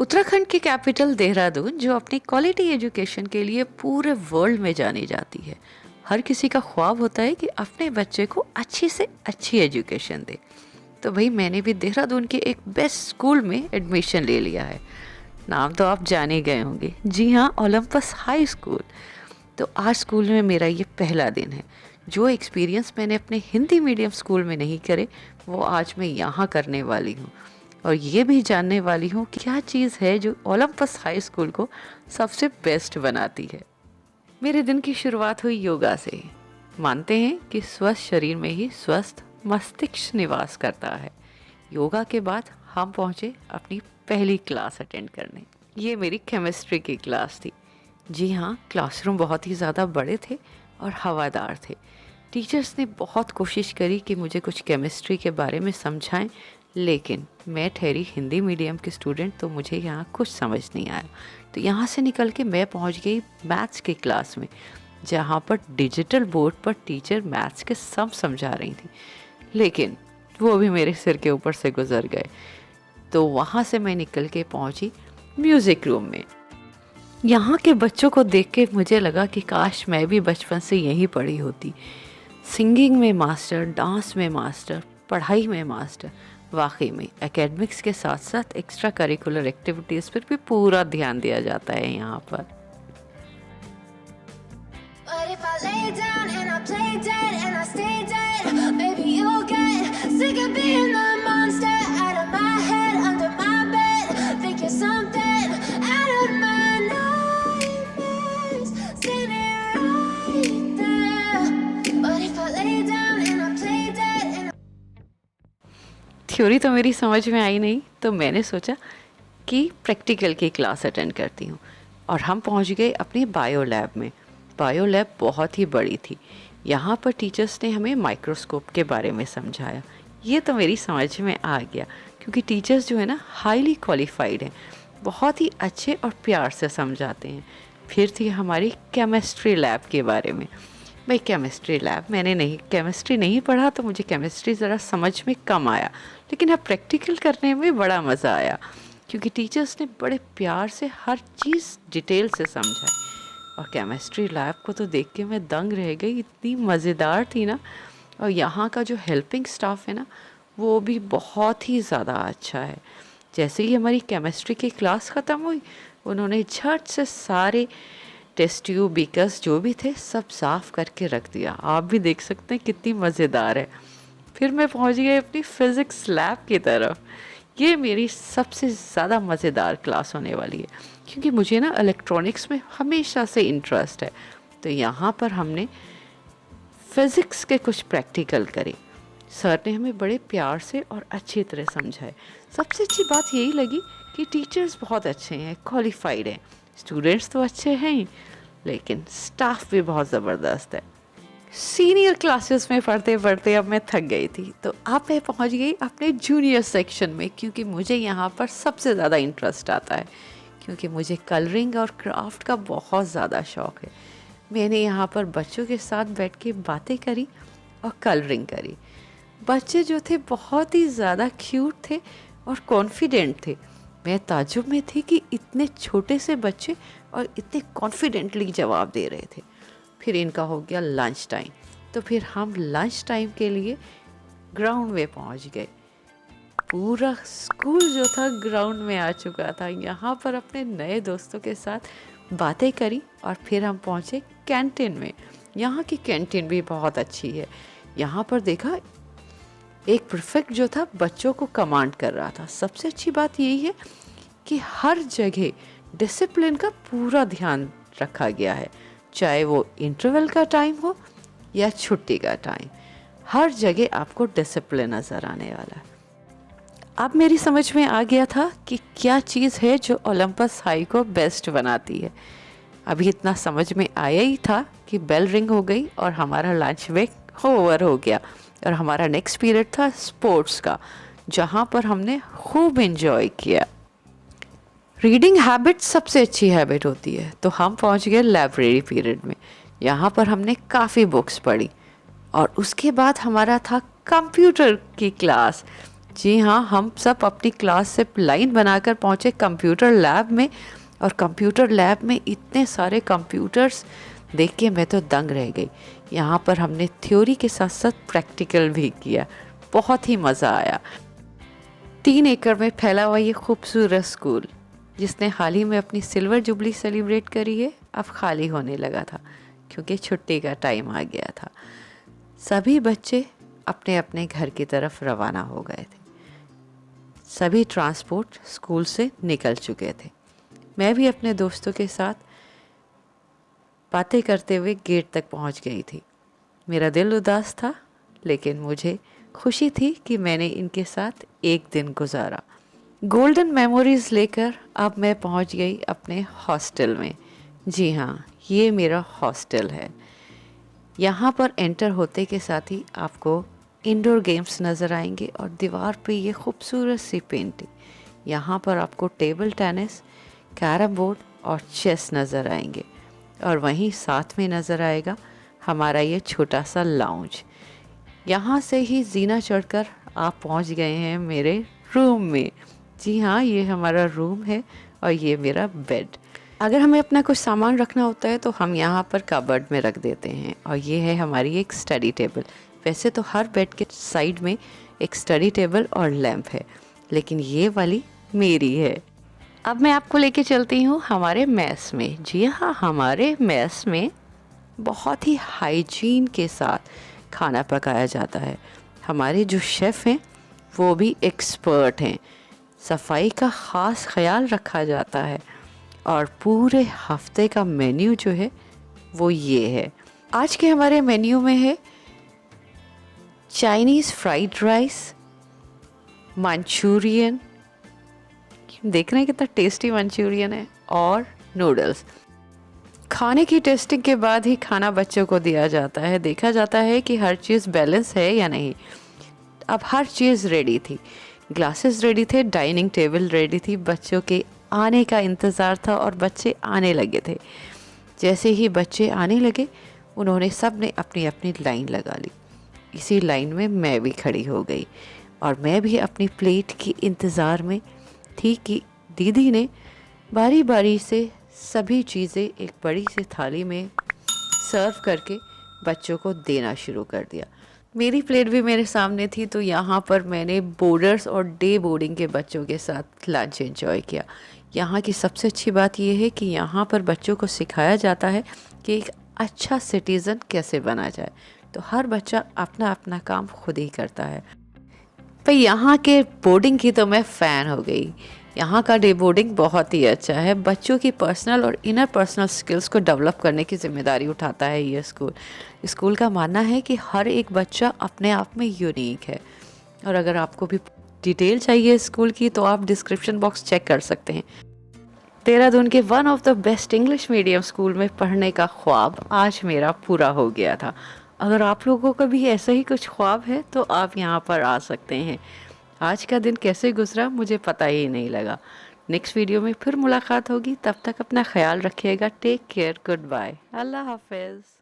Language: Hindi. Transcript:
उत्तराखंड की कैपिटल देहरादून जो अपनी क्वालिटी एजुकेशन के लिए पूरे वर्ल्ड में जानी जाती है। हर किसी का ख्वाब होता है कि अपने बच्चे को अच्छी से अच्छी एजुकेशन दे। तो भाई मैंने भी देहरादून के एक बेस्ट स्कूल में एडमिशन ले लिया है। नाम तो आप जान ही गए होंगे, जी हाँ, ओलंपस हाई स्कूल। तो आज स्कूल में मेरा ये पहला दिन है। जो एक्सपीरियंस मैंने अपने हिंदी मीडियम स्कूल में नहीं करे वो आज मैं यहाँ करने वाली हूँ। और ये भी जानने वाली हूँ कि क्या चीज़ है जो ओलंपस हाई स्कूल को सबसे बेस्ट बनाती है। मेरे दिन की शुरुआत हुई योगा से। मानते हैं कि स्वस्थ शरीर में ही स्वस्थ मस्तिष्क निवास करता है। योगा के बाद हम पहुँचे अपनी पहली क्लास अटेंड करने। ये मेरी केमिस्ट्री की क्लास थी। जी हाँ, क्लासरूम बहुत ही ज़्यादा बड़े थे और हवादार थे। टीचर्स ने बहुत कोशिश करी कि मुझे कुछ केमिस्ट्री के बारे में समझाएं, लेकिन मैं ठहरी हिंदी मीडियम की स्टूडेंट, तो मुझे यहाँ कुछ समझ नहीं आया। तो यहाँ से निकल के मैं पहुँच गई मैथ्स की क्लास में, जहाँ पर डिजिटल बोर्ड पर टीचर मैथ्स के सम समझा रही थी, लेकिन वो भी मेरे सिर के ऊपर से गुजर गए। तो वहाँ से मैं निकल के पहुँची म्यूज़िक रूम में। यहाँ के बच्चों को देख के मुझे लगा कि काश मैं भी बचपन से यहीं पढ़ी होती। सिंगिंग में मास्टर, डांस में मास्टर, पढ़ाई में मास्टर। वाकई में एकेडमिक्स के साथ साथ एक्स्ट्रा करिकुलर एक्टिविटीज़ पर भी पूरा ध्यान दिया जाता है यहाँ पर। But if I lay down and I play dead and I stay dead, maybe you'll get sick of being the monster out of my head, under my bed. Think you're something out of my nightmares, standing right there. But if I lay down and I play dead and theory तो मेरी समझ में आई नहीं, तो मैंने सोचा कि प्रैक्टिकल की क्लास अटेंड करती हूँ। और हम पहुँच गए अपनी बायो लैब में। बायो लैब बहुत ही बड़ी थी। यहाँ पर टीचर्स ने हमें माइक्रोस्कोप के बारे में समझाया। ये तो मेरी समझ में आ गया, क्योंकि टीचर्स जो है ना हाईली क्वालिफाइड हैं, बहुत ही अच्छे और प्यार से समझाते हैं। फिर थी हमारी केमिस्ट्री लैब के बारे में। भाई केमिस्ट्री लैब, मैंने केमिस्ट्री नहीं पढ़ा, तो मुझे केमिस्ट्री ज़रा समझ में कम आया, लेकिन अब प्रैक्टिकल करने में बड़ा मज़ा आया, क्योंकि टीचर्स ने बड़े प्यार से हर चीज़ डिटेल से समझाई। और केमिस्ट्री लैब को तो देख के मैं दंग रह गई, इतनी मज़ेदार थी ना। और यहाँ का जो हेल्पिंग स्टाफ है ना, वो भी बहुत ही ज़्यादा अच्छा है। जैसे ही हमारी केमिस्ट्री की क्लास ख़त्म हुई, उन्होंने झट से सारे टेस्ट ट्यूब, बीकर्स जो भी थे सब साफ़ करके रख दिया। आप भी देख सकते हैं कितनी मज़ेदार है। फिर मैं पहुंच गई अपनी फ़िज़िक्स लैब की तरफ। ये मेरी सबसे ज़्यादा मज़ेदार क्लास होने वाली है, क्योंकि मुझे ना इलेक्ट्रॉनिक्स में हमेशा से इंटरेस्ट है। तो यहाँ पर हमने फ़िज़िक्स के कुछ प्रैक्टिकल करे। सर ने हमें बड़े प्यार से और अच्छी तरह समझाए। सबसे अच्छी बात यही लगी कि टीचर्स बहुत अच्छे हैं, क्वालिफाइड हैं। स्टूडेंट्स तो अच्छे हैं ही, लेकिन स्टाफ भी बहुत ज़बरदस्त है। सीनियर क्लासेस में पढ़ते पढ़ते अब मैं थक गई थी, तो अब मैं पहुंच गई अपने जूनियर सेक्शन में, क्योंकि मुझे यहाँ पर सबसे ज़्यादा इंटरेस्ट आता है, क्योंकि मुझे कलरिंग और क्राफ्ट का बहुत ज़्यादा शौक़ है। मैंने यहाँ पर बच्चों के साथ बैठ के बातें करी और कलरिंग करी। बच्चे जो थे बहुत ही ज़्यादा क्यूट थे और कॉन्फिडेंट थे। मैं ताज्जुब में थी कि इतने छोटे से बच्चे और इतने कॉन्फिडेंटली जवाब दे रहे थे। फिर इनका हो गया लंच टाइम, तो फिर हम लंच टाइम के लिए ग्राउंड में पहुंच गए। पूरा स्कूल जो था ग्राउंड में आ चुका था। यहाँ पर अपने नए दोस्तों के साथ बातें करी और फिर हम पहुँचे कैंटीन में। यहाँ की कैंटीन भी बहुत अच्छी है। यहाँ पर देखा एक प्रीफेक्ट जो था बच्चों को कमांड कर रहा था। सबसे अच्छी बात यही है कि हर जगह डिसिप्लिन का पूरा ध्यान रखा गया है, चाहे वो इंटरवल का टाइम हो या छुट्टी का टाइम। हर जगह आपको डिसिप्लिन नज़र आने वाला है। अब मेरी समझ में आ गया था कि क्या चीज़ है जो ओलंपस हाई को बेस्ट बनाती है। अभी इतना समझ में आया ही था कि बेल रिंग हो गई और हमारा लंच ब्रेक ओवर हो गया, और हमारा नेक्स्ट पीरियड था स्पोर्ट्स का, जहाँ पर हमने खूब एंजॉय किया। रीडिंग हैबिट सबसे अच्छी हैबिट होती है, तो हम पहुँच गए लाइब्रेरी पीरियड में। यहाँ पर हमने काफ़ी बुक्स पढ़ी और उसके बाद हमारा था कंप्यूटर की क्लास। जी हाँ, हम सब अपनी क्लास से लाइन बनाकर पहुँचे कंप्यूटर लैब में, और कंप्यूटर लैब में इतने सारे कंप्यूटर्स देख के मैं तो दंग रह गई। यहाँ पर हमने थ्योरी के साथ साथ प्रैक्टिकल भी किया, बहुत ही मज़ा आया। 3 एकड़ में फैला हुआ ये खूबसूरत स्कूल, जिसने हाल ही में अपनी सिल्वर जुबली सेलिब्रेट करी है, अब खाली होने लगा था क्योंकि छुट्टी का टाइम आ गया था। सभी बच्चे अपने अपने घर की तरफ रवाना हो गए थे। सभी ट्रांसपोर्ट स्कूल से निकल चुके थे। मैं भी अपने दोस्तों के साथ बातें करते हुए गेट तक पहुंच गई थी। मेरा दिल उदास था, लेकिन मुझे खुशी थी कि मैंने इनके साथ एक दिन गुजारा। गोल्डन मेमोरीज लेकर अब मैं पहुंच गई अपने हॉस्टल में। जी हाँ, ये मेरा हॉस्टल है। यहाँ पर एंटर होते के साथ ही आपको इंडोर गेम्स नज़र आएंगे और दीवार पे ये खूबसूरत सी पेंटिंग। यहाँ पर आपको टेबल टेनिस, कैरम बोर्ड और चेस नज़र आएंगे, और वहीं साथ में नज़र आएगा हमारा ये छोटा सा लाउंज। यहाँ से ही जीना चढ़कर आप पहुँच गए हैं मेरे रूम में। जी हाँ, ये हमारा रूम है और ये मेरा बेड। अगर हमें अपना कुछ सामान रखना होता है तो हम यहाँ पर कबर्ड में रख देते हैं, और ये है हमारी एक स्टडी टेबल। वैसे तो हर बेड के साइड में एक स्टडी टेबल और लैंप है, लेकिन ये वाली मेरी है। अब मैं आपको लेके चलती हूँ हमारे मेस में। जी हाँ, हमारे मेस में बहुत ही हाइजीन के साथ खाना पकाया जाता है। हमारे जो शेफ़ हैं वो भी एक्सपर्ट हैं। सफाई का ख़ास ख्याल रखा जाता है, और पूरे हफ्ते का मेन्यू जो है वो ये है। आज के हमारे मेन्यू में है चाइनीज़ फ्राइड राइस, मंचूरियन, देख रहे हैं कितना टेस्टी मंचूरियन है, और नूडल्स। खाने की टेस्टिंग के बाद ही खाना बच्चों को दिया जाता है। देखा जाता है कि हर चीज़ बैलेंस है या नहीं। अब हर चीज़ रेडी थी, ग्लासेस रेडी थे, डाइनिंग टेबल रेडी थी, बच्चों के आने का इंतज़ार था और बच्चे आने लगे थे। जैसे ही बच्चे आने लगे, उन्होंने सब ने अपनी अपनी लाइन लगा ली। इसी लाइन में मैं भी खड़ी हो गई, और मैं भी अपनी प्लेट की इंतज़ार में थी कि दीदी ने बारी बारी से सभी चीज़ें एक बड़ी सी थाली में सर्व करके बच्चों को देना शुरू कर दिया। मेरी प्लेट भी मेरे सामने थी, तो यहाँ पर मैंने बोर्डर्स और डे बोर्डिंग के बच्चों के साथ लंच एंजॉय किया। यहाँ की सबसे अच्छी बात यह है कि यहाँ पर बच्चों को सिखाया जाता है कि एक अच्छा सिटीज़न कैसे बना जाए। तो हर बच्चा अपना अपना काम खुद ही करता है। पर यहाँ के बोर्डिंग की तो मैं फ़ैन हो गई। यहाँ का डे बोर्डिंग बहुत ही अच्छा है। बच्चों की पर्सनल और इनर पर्सनल स्किल्स को डेवलप करने की ज़िम्मेदारी उठाता है ये स्कूल का मानना है कि हर एक बच्चा अपने आप में यूनिक है। और अगर आपको भी डिटेल चाहिए स्कूल की, तो आप डिस्क्रिप्शन बॉक्स चेक कर सकते हैं। देहरादून के one of the best English medium school में पढ़ने का ख्वाब आज मेरा पूरा हो गया था। अगर आप लोगों का भी ऐसा ही कुछ ख्वाब है तो आप यहाँ पर आ सकते हैं। आज का दिन कैसे गुजरा मुझे पता ही नहीं लगा। नेक्स्ट वीडियो में फिर मुलाकात होगी, तब तक अपना ख्याल रखिएगा। टेक केयर, गुड बाय, अल्लाह हाफिज़।